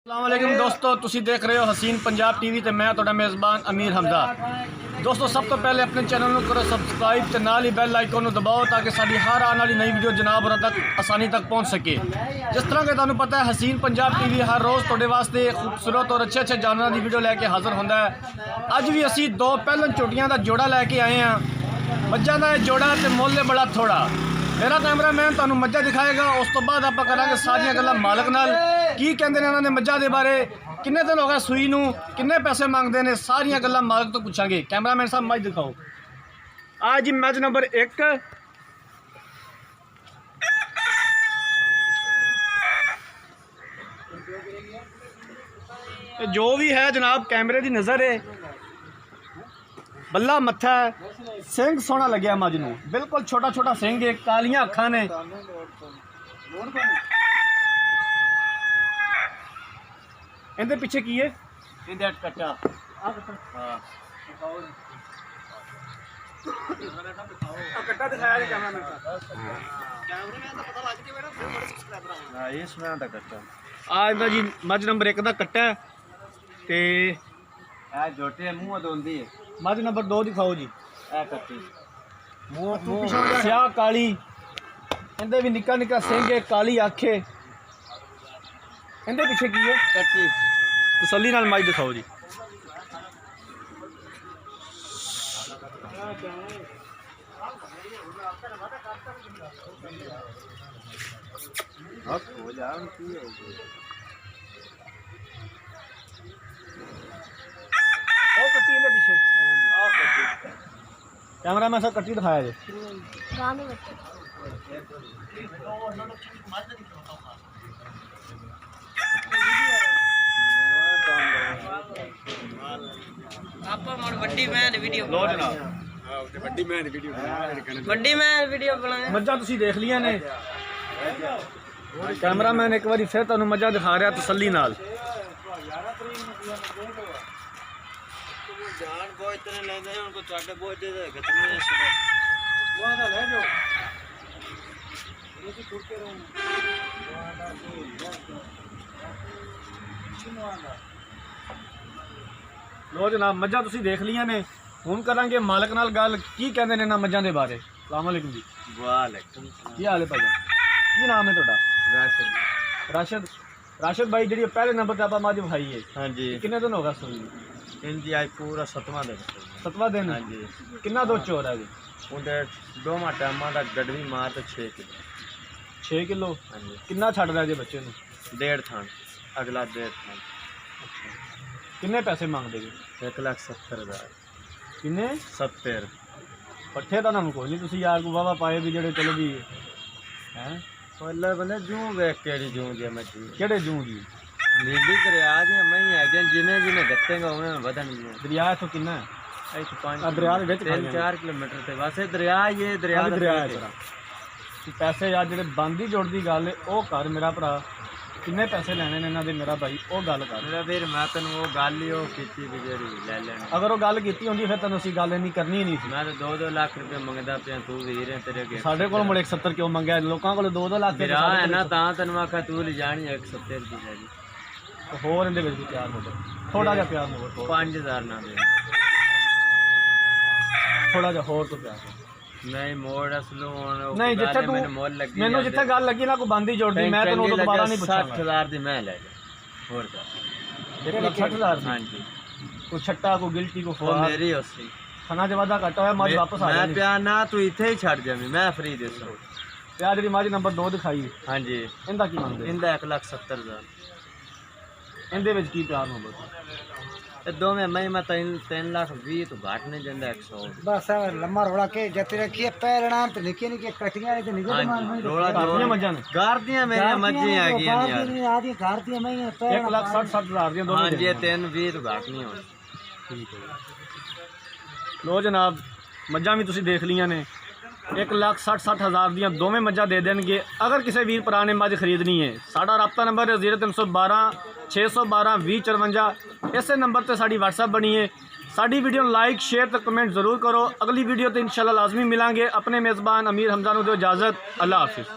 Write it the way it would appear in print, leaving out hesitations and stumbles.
अस्सलामुअलैकुम दोस्तों, तुसी देख रहे हो हसीन पंजाब टीवी ते मैं तुहाडा मेज़बान अमीर हमजा। दोस्तों सब तो पहले अपने चैनल को करो सबसक्राइब ते नाल ही बैल आइकन को दबाओ ताकि साडी हर आने वाली नई वीडियो जनाब और तक आसानी तक पहुँच सके। जिस तरह के तुहानू पता है हसीन पंजाब टीवी हर रोज़ तुहाडे वास्ते खूबसूरत और अच्छे जानवरों की वीडियो लैके हाज़िर होंदा है। अज भी असी दो पहलन झोटियां का जोड़ा लैके आए हैं। मज्झां दा जोड़ा ते मुੱਲ बड़ा थोड़ा। मेरा कैमरामैन तुहानू मज्झां दिखाएगा, उस तो बाद आप करांगे सारियां गल्लां मालक नाल की कहंदे ने इन्हां ने मज्झां दे बारे, किन्ने दिन हो गए सूई नू, किन्ने पैसे मंगते हैं, सारियां गल्लां मालक तो पूछांगे। कैमरामैन साहब मझ दिखाओ। आज जी मझ नंबर 1 जो भी है जनाब कैमरे की नज़र है, बल्ला मत्था है, सिंह सोहना लग्या मझ नू, बिल्कुल छोटा छोटा सिंह है, कालियां अखां ने। इहदे पिछे की है? इहदे कट्टा। कट्टा दिखाया कैमरामैन आज जी मझ नंबर 1 का कट्टा है ते जोटे मुँह धोंदी है। मझ नंबर 2 दिखाओ जी। मुँह स्याह काली, इहदे भी निक्का निक्का सिंह है, काली अख है। इहदे पिछे की है? कट्टी। तसल्ली नाल मझ दिखाओ जी। हो जाओ की होगी। कट्टी इहदे पिछे कैमरामैन साहब कट्टी दिखाया जी। मज्झां तुसीं देख लिया ने। कैमरामैन एक बार फिर तुहानूं मज्झां दिखा रहा तसल्ली नाल। लो जनाब मज्झां तुसीं देख लिया ने। हुण करांगे मालक नाल गल, की कहंदे ने इन्हां मज्झां दे बारे। अस्सलाम वालेकुम जी। वालेकुम की हाल है भाई? की नाम है तुहाडा? राशिद। राशिद। राशिद भाई जी पहले नंबर ते आपां मझ भाई है। हाँ जी। कितने दिन हो गए सूई? इनकी आज पूरा 7वां दिन। 7वां दिन? हाँ जी। कितना दुध चोर है जी? उधर 2 टाइमां दा गड़वी मार तो 6 किलो। 6 किलो? हाँ जी। कितना छड़ रहा जी बच्चे नूं? 1.5 थान, अगला 1.5 थान। किन्ने पैसे मंगदे जी? 1,70,000। किन्ने? 70। पट्ठे तो नाम कोई नहीं, तुसीं यार को वावा पाए भी जेड़े चलो भी हैं। पहले बने जूं वेख केड़ी जूं दी मच्छी। केड़े जूं दी? नीली दरिया दी मैं है जिन्हें जिन्हें दत्तेगा उन्हें वधन दी। दरिया तो किन्ना है? 5 दरिया दे विच 3-4 किलोमीटर ते वैसे दरिया ये दरिया दा दरिया है। पैसे यार जेड़े बंदी जोड़दी गल है ओ कर मेरा भरा, किन्ने पैसे लेने ने इन्हां दे मेरा भाई ओ गल कर। मेरा वीर मैं तैनूं वो गल ही ओ कीती भी जेड़ी ले लेनी। अगर वो गल कीती होंदी फिर तैनूं असीं गल नहीं करनी नहीं सी। मैं तो 2-2 लाख रुपए मंगदा पिया, तू वीर है तेरे अगे। साडे कोल मुड़े 170 क्यों मंगया? लोकां कोल 2-2 लाख दरिया है ना तां तैनूं आखा तू ले जानी 170 दी ले जी। होर इहदे विच प्यार हो थोड़ा जिहा प्यार हो 5000 ना दे। थोड़ा जिहा होर तो प्यार नहीं मोड़ असलों नहीं जिथे तू मैनू जिथे गल लगी ना कोई बंदी जोड़दी मैं तैनूं उदों दोबारा नहीं पुछांगा। 60,000 दी मैं ले जा होर का 1,60,000। हां जी। कोई छट्टा को गिल्टी को वो मेरी उसी खाना जवादा घट होया मज वापस आ मैं प्यार ना तू इथे ही छड़ जावी, मैं फ्री दे सो। प्यार जेडी मज नंबर 2 दिखाई। हां जी। इंदा की मंगदे? इंदा 1,70,000। इंदे विच की प्यार मोहब्बत? ते दो में मैं 3,20,000 तो घाट नहीं जंदा 100 बस लम्मा रोड़ा के जते रखिए पैरना ते निके निके कटियां ते निके मार में रोड़ा काफियां मज्जां ने। गार दियां मेरे मज्जी आ गई यार। आदि घर दी मैं पैर 1,60,000 दी दोनों। हां जी 3,20 तो घाट नहीं हो। ठीक है लो जनाब मज्जां भी तुसीं देख लियां ने। 1,60,000 दियां दोवें मज्जां दे देंगे। अगर किसी वीर भरा ने मझ खरीदनी है, साडा राबता नंबर है 0312 612 2054। इस नंबर पर साड़ी व्हाट्सएप बनी है। साड़ी वीडियो लाइक शेयर तो कमेंट जरूर करो। अगली वीडियो तो इंशाल्लाह लाजमी मिलांगे। अपने मेज़बान अमीर हमजा नूं दो इजाज़त। अल्लाह हाफिज़।